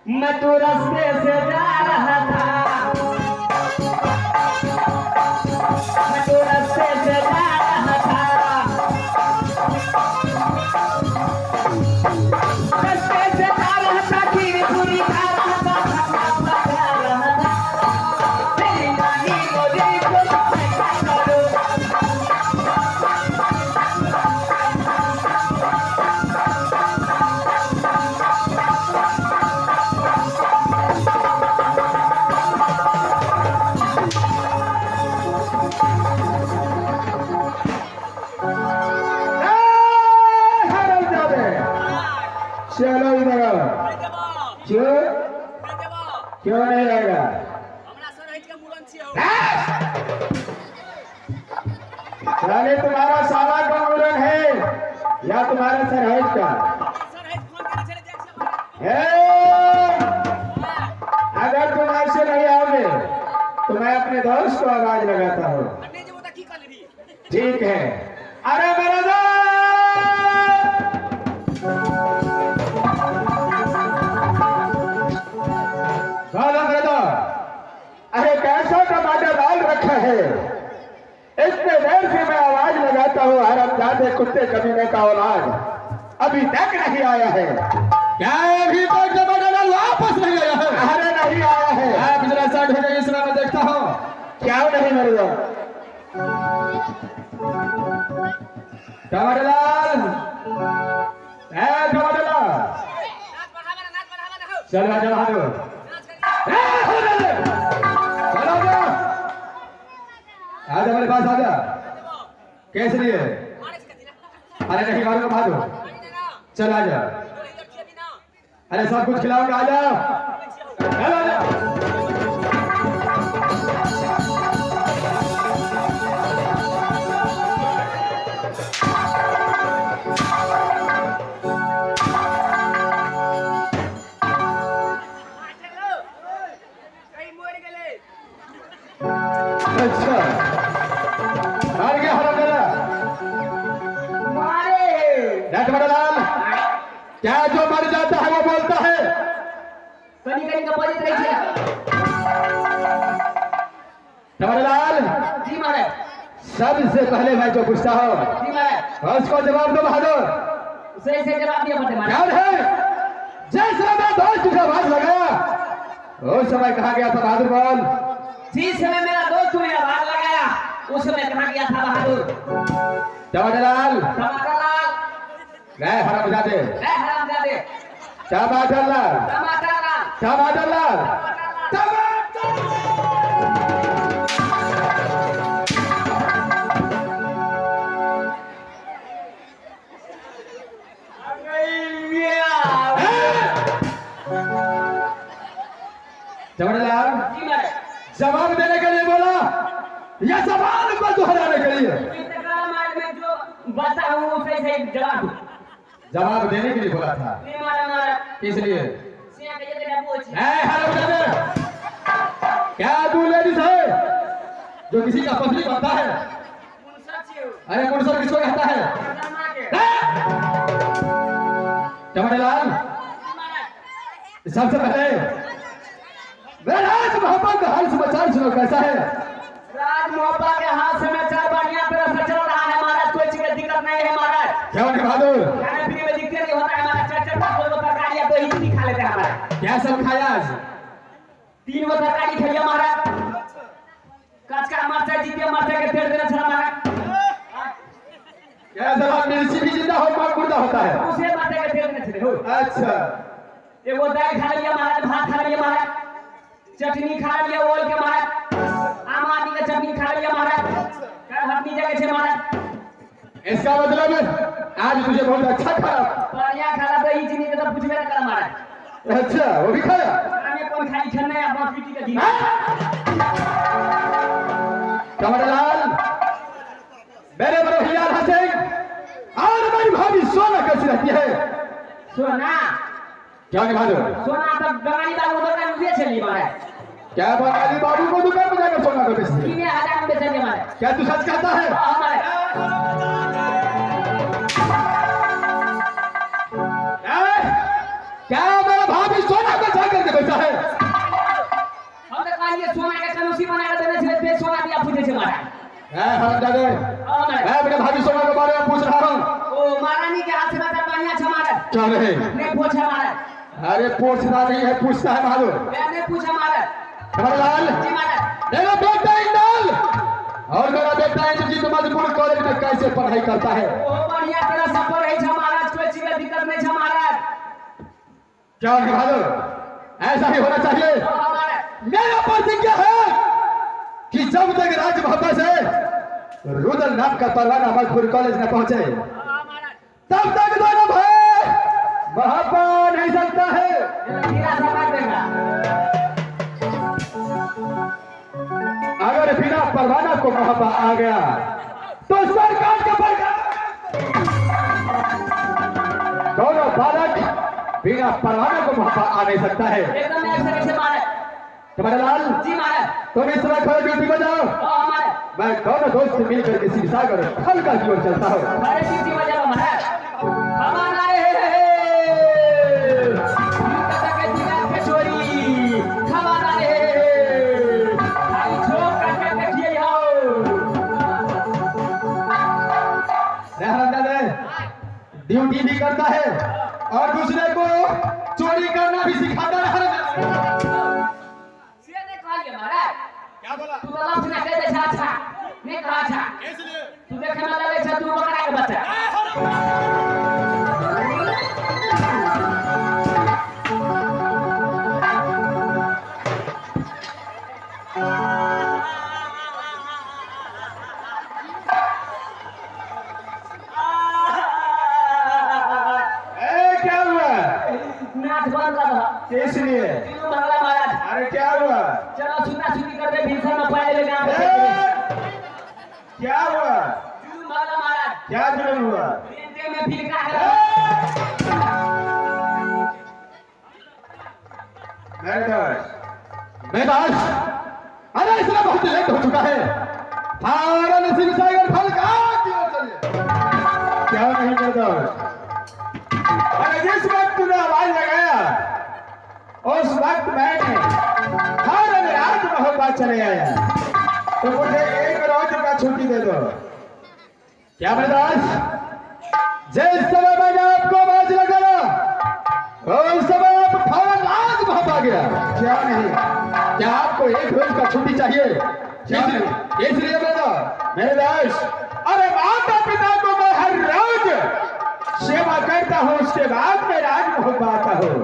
मैं तो रास्ते से जा रहा था, मैं तो रास्ते से जा रहा था, रास्ते से जा रहा था, खीर पूरी खा रहा था, खाना खा रहा था, तेरी नानी मुझे कुछ पैसा करो। चलो इधर क्यों क्यों नहीं आएगा? यानी तुम्हारा साला का मुरन है या तुम्हारा सरहज का है? अगर तुम ऐसे नहीं आओगे तो मैं अपने दोस्त को आवाज लगाता हूँ। ठीक है। अरे मेरा दोस्त, अरे कैसा टमाटर डाल रखा है? इतने देर से मैं आवाज लगाता हूँ, हरामजादे कुत्ते कमीने का औलाद अभी तक नहीं आया है। क्या अभी तक टमाटर डाल वापस नहीं आया है? अरे नहीं आया है। आप जरा साइड हो जाइए, इसमें मैं देखता हूँ। क्या नहीं मेरे दो टमाटर डाल, टमाटर डाल, चल आ जाओ, आजा मेरे पास आजा। कैसे लिए? अरे नहीं मारूंगा, भागो, चल आजा। अरे सब कुछ खिलाऊंगा, आजा, चल आजा। अच्छा हार गया हरामजादा, मारे टमाटरलाल। क्या जो मर जाता है वो बोलता है? कहीं कहीं का बजट रही है। टमाटरलाल जी मारे, सबसे पहले मैं जो पूछता हूँ जी मारे, उसको जवाब दो बहादुर। सही से जवाब दिया मत मारे। याद है जैसे मैं दोस्त तुझे आवाज लगाया उस समय कहा गया था बहादुर बोल? जिस समय मेरा दोस्त तुम्हें आवाज लगाया उस समय कहा गया था बहादुर। टमाटरलाल, टमाटरलाल, मैं हरामजादे, हरामजादे, टमाटरलाल, टमाटरलाल, टमाटरलाल, टमाटरलाल जी मारे, जवाब देने के लिए बोला या सवाल को दोहराने के लिए? में जो बता हूँ उसे से जवाब दो। जवाब देने के लिए बोला था। नहीं मारा मारा, किस लिए? सिया के ये तेरा पूछ। हरामजादे, क्या तू लेडीज है जो किसी का पत्नी बनता है? अरे मुनसर किसको कहता है? टमाटरलाल, सबसे पहले राज मोहब्बत का हाल समाचार सुनो, कैसा है? राज मोहब्बत के हाथ से मैं चार बढ़िया तरह से चल रहा है महाराज, कोई चीज की दिक्कत नहीं है महाराज। क्यों नहीं बहादुर? खाने पीने में दिक्कत नहीं होता है हमारा, चार चार पाँच दो तरकारी दो ही चीज खा लेते हैं हमारा। क्या सब खाया आज? 3 गो तरकारी खाइए महाराज, कचका मरचा जीतिया मरचा के पेड़ देना छड़ा महाराज। क्या जवाब मिर्ची भी जिंदा हो कौन मुर्दा होता है? उसे मरचा के पेड़ देना छड़े हो। अच्छा एगो दाल खा लिया महाराज, भात खा लिया महाराज, चटनी खा लिया ओल के महाराज, आम आदमी का चटनी खा लिया महाराज, हटनी जगह छे महाराज। इसका मतलब आज तुझे बहुत अच्छा खाया। बढ़िया खाना तो ही चीनी के तो पूछबे ना कर महाराज। अच्छा वो भी खाया? हमें कौन खाई छन नहीं, अपना पीटी का दिन। टमाटरलाल, मेरे बड़े भैया हसन और मेरी भाभी सोना कैसी रहती है? सोना क्या बहादुर? सोना तब गंगानी बाबू दुकान में बेच ली महाराज। क्या बंगाली बाबू को दुकान में जाकर सोना को बेचती है? 3000 में बेच ली महाराज। क्या तू सच कहता है? हमारे क्या मेरा भाभी सोना को जाकर हरामजादे, मैं अपने भाभी सोना के बारे में पूछ रहा हूँ। ओ महारानी के हाथ से बता बढ़िया छ मारा क्या रहे? ने पूछा मारा। अरे पूछना नहीं है, पूछता है मालूम। मैंने पूछा मारा। खबरलाल, जी मारा। मेरा बेटा इंदल और मेरा बेटा इंद्रजीत मजबूर कॉलेज में कैसे पढ़ाई करता है? ओ बढ़िया तेरा सब पर है छ महाराज, कोई चीज की दिक्कत नहीं छ महाराज। क्या भालो, ऐसा ही होना चाहिए। मेरा प्रतिज्ञा है कि जब तक राज मोहब्बत से रुदल नाम का परवाना मजबूर कॉलेज में पहुंचे तब तक दोनों भाई मोहब्बत नहीं सकता है। अगर बिना परवाना को मोहब्बत आ गया तो सरकार का दोनों बालक बिना परवाना को मोहब्बत आ नहीं सकता है। एकदम ऐसे कैसे मारे? खबरलाल, जी मारे। तुम इस तरह खड़े ड्यूटी बजाओ, मैं दोनों दोस्त मिलकर के शिव सागर फल का जीवन चलता हूँ। अरे ड्यूटी बजाओ मारे। हमारा के दिमाग के चोरी हमारा आई छोड़ करके देखिए आओ। रहमदादे ड्यूटी भी करता है और दूसरे को चोरी करना भी सिखाता है। क्या बोला? तू लफ ना कह दे अच्छा नहीं कहा अच्छा इसलिए तू देखे ना लगे छ तू बकरा के बच्चा। ए क्या हुआ? नाच बंद कर दो इसलिए। तू बंगला महाराज। अरे क्या हुआ? चलो छुटा छुटी कर दे भीषण में पाए ले गांव में। क्या हुआ? तू बंगला महाराज। क्या जुर्म हुआ? रेंटे में फिरका है। मैदान अरे इसमें बहुत लेट हो चुका है। हमारा नसीब सागर फल का क्या नहीं करता? अरे जिस वक्त तूने आवाज लगाया उस वक्त मैंने हर रात मोहब्बत चले आया तो मुझे एक रोज का छुट्टी दे दो। क्या मैदान? जिस समय मैंने आपको आवाज लगाया उस समय आप फौरन आज वहां आ गया। क्या नहीं? क्या आपको एक रोज का छुट्टी चाहिए? इसलिए मेरे दास, अरे माता पिता को मैं हर रोज सेवा करता हूँ, उसके बाद मैं राज मोहब्बत आता हूँ।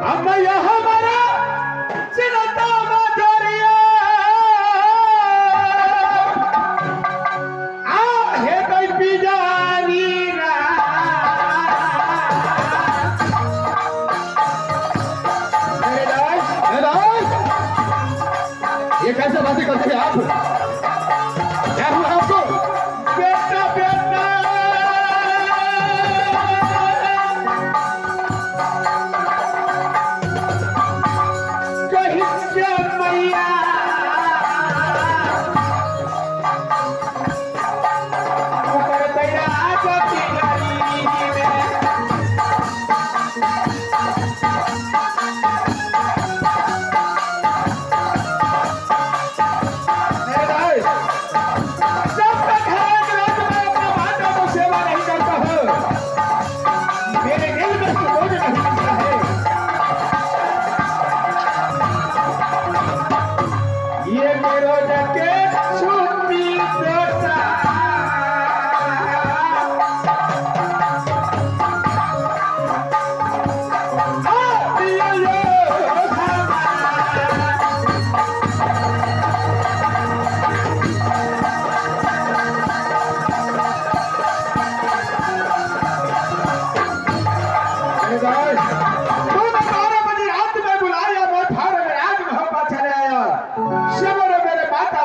अब मैं यहाँ हमारा चिन्हता मजरिया है कोई बिजारी ये कैसे बातें करते हैं आप? क्या हुआ आपको? बेटा बेटा कहीं क्या मैया ऊपर तैया आपकी गली में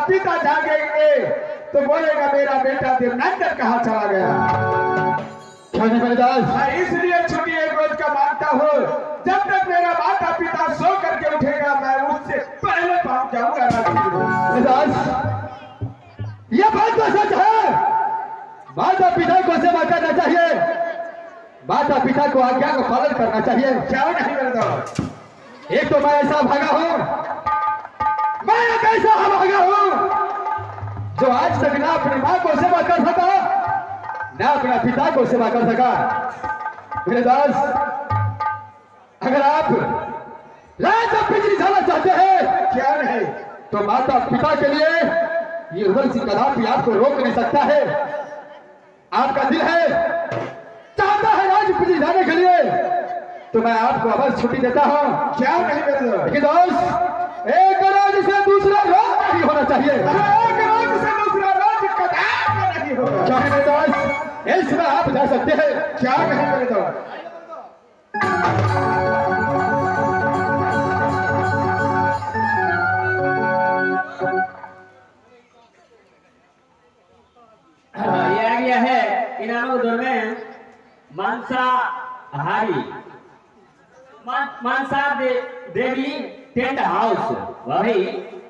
पिता जागेंगे तो बोलेगा मेरा बेटा देवनंदन कहाँ चला गया। इसलिए छुट्टी एक रोज का मानता हूँ। जब तक मेरा माता पिता सो करके उठेगा मैं उससे पहले पहुंच जाऊंगा। यह बात तो सच है। माता पिता को सेवा करना चाहिए, माता पिता को आज्ञा को पालन करना चाहिए। क्या नहीं करता? एक तो मैं ऐसा भागा हूँ मैं एक ऐसा अभागा हूं जो आज तक ना अपनी मां को सेवा कर सका, ना अपना पिता को सेवा कर सका। मेरे दास, अगर आप राजा बिजली जाना चाहते हैं, क्या नहीं, तो माता पिता के लिए ये उर्वशी कदापि आपको रोक नहीं सकता है। आपका दिल है, चाहता है राज बिजली जाने के लिए, तो मैं आपको अवश्य छुट्टी देता हूं। क्या नहीं मेरे दोस्त? लेकिन दोस्त, एक राज्य से दूसरा राज्य नहीं होना चाहिए। एक राज्य से दूसरा राज्य कदापि नहीं होगा। क्या है मेरे दोस्त? इसमें आप जा सकते हैं। क्या नहीं मेरे दोस्त? ये आ गया है इनामों के दौर में मांसाहारी मानसा देवी टेंट हाउस, वही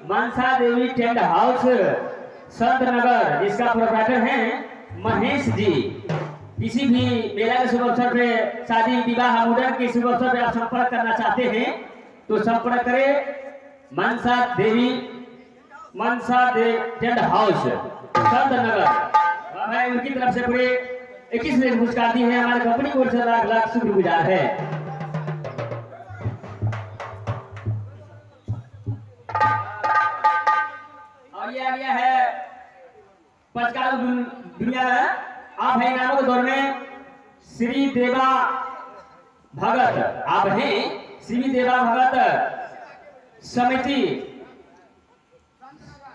मानसा देवी टेंट हाउस संत नगर, जिसका प्रोप्राइटर है महेश जी। किसी भी मेला के शुभ अवसर पे, शादी विवाह मुंडन के शुभ अवसर पे आप संपर्क करना चाहते हैं तो संपर्क करें मानसा देव टेंट हाउस संत नगर। मैं उनकी तरफ से पूरे 21 मिनट पुरस्कार दी है। हमारे कंपनी की ओर से लाख लाख शुक्रगुजार है। और ये आ गया है पचकार दुनिया में आप हैं इनामों के दौर में श्री देवा भगत। आप हैं श्री देवा भगत समिति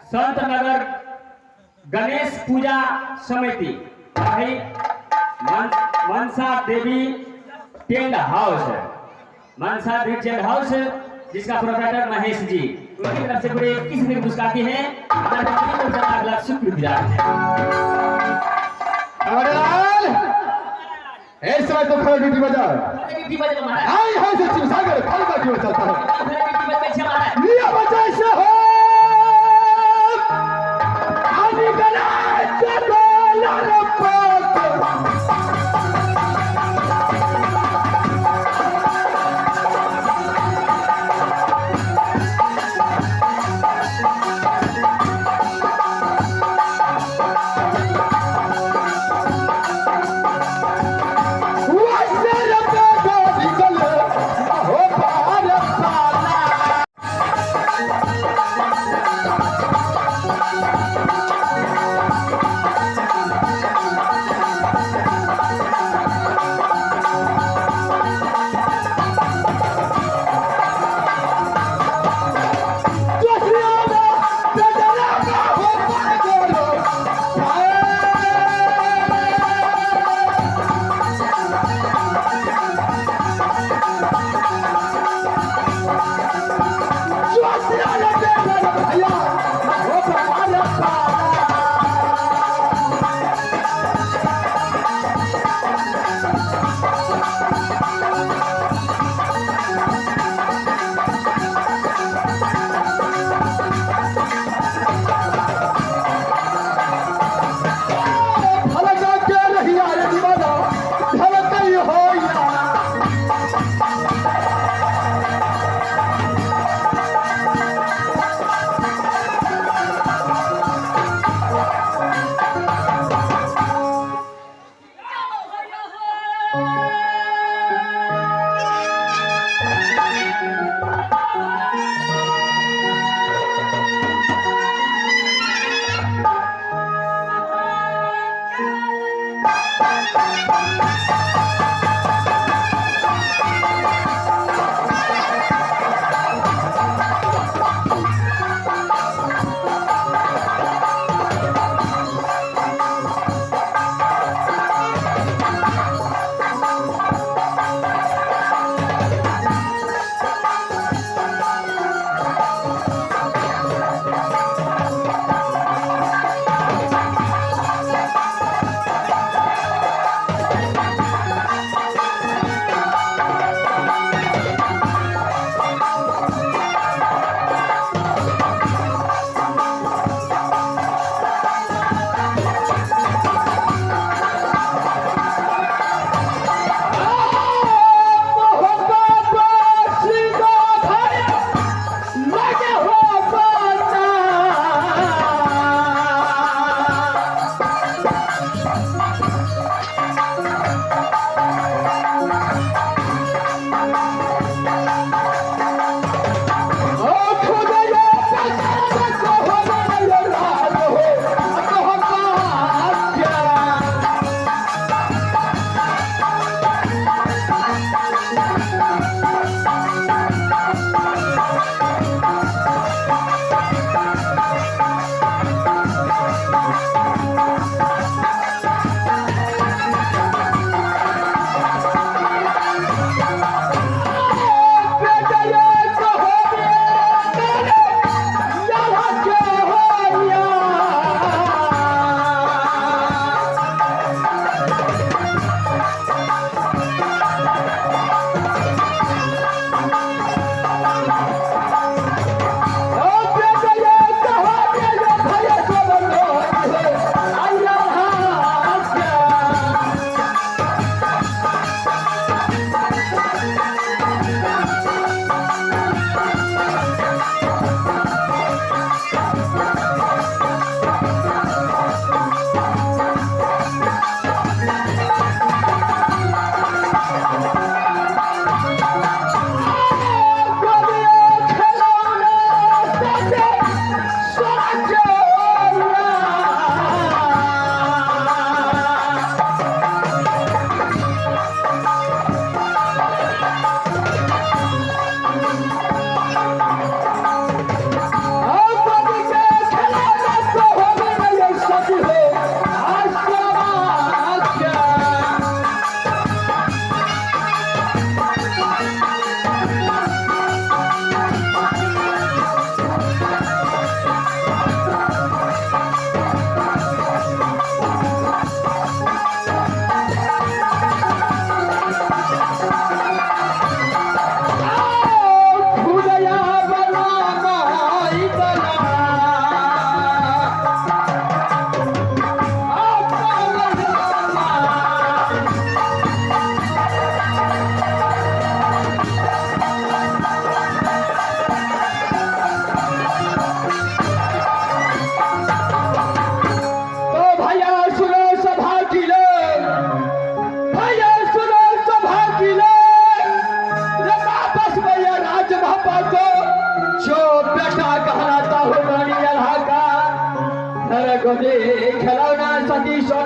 संत नगर गणेश पूजा समिति, भाई Mansa Devi tent house, Mansa Devi tent house, जिसका प्रोप्राइटर महेश जी। उनकी तरफ से पूरे 21 मिनट पुरस्कार दिए हैं। हमारे कंपनी को लाख लाख शुक्रगुजार हैं। इस समय तो खड़ा ड्यूटी बजा हाय हाय से शिवसागर फल का क्यों चलता है? लिया बचा से हो आनी गला चलो लड़को।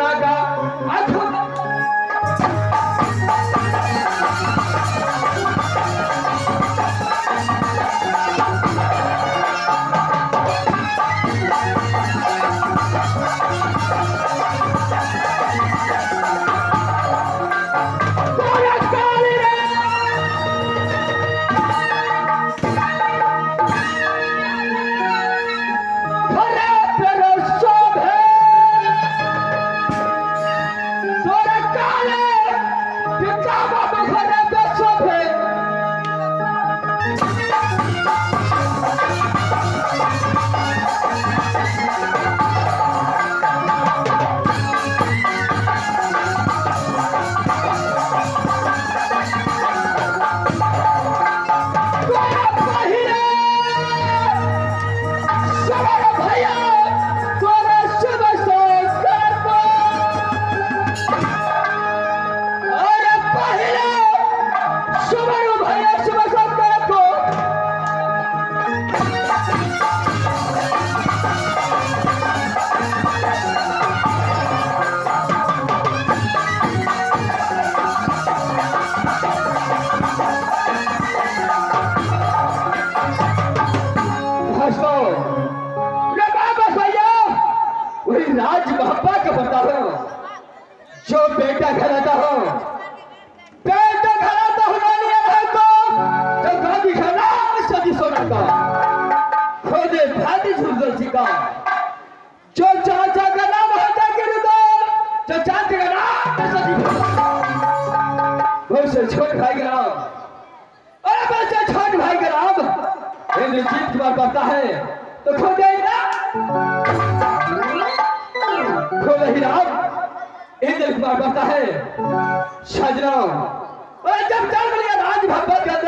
लगा आंखों राज बाबा का बता हो जो बेटा घर आता हो बेटा घर आता हो जो गांधी खाना सदी सोना का खोदे भाती सुंदर का जो चाचा का नाम होता गिरधर जो चाचा का नाम सदी वैसे छोट भाई का नाम और वैसे छोट भाई का नाम इंद्रजीत कुमार पता है तो खोदे ना इंद्र कुमार कहता है शाहजहां और जब चल राज भगवत के अंदर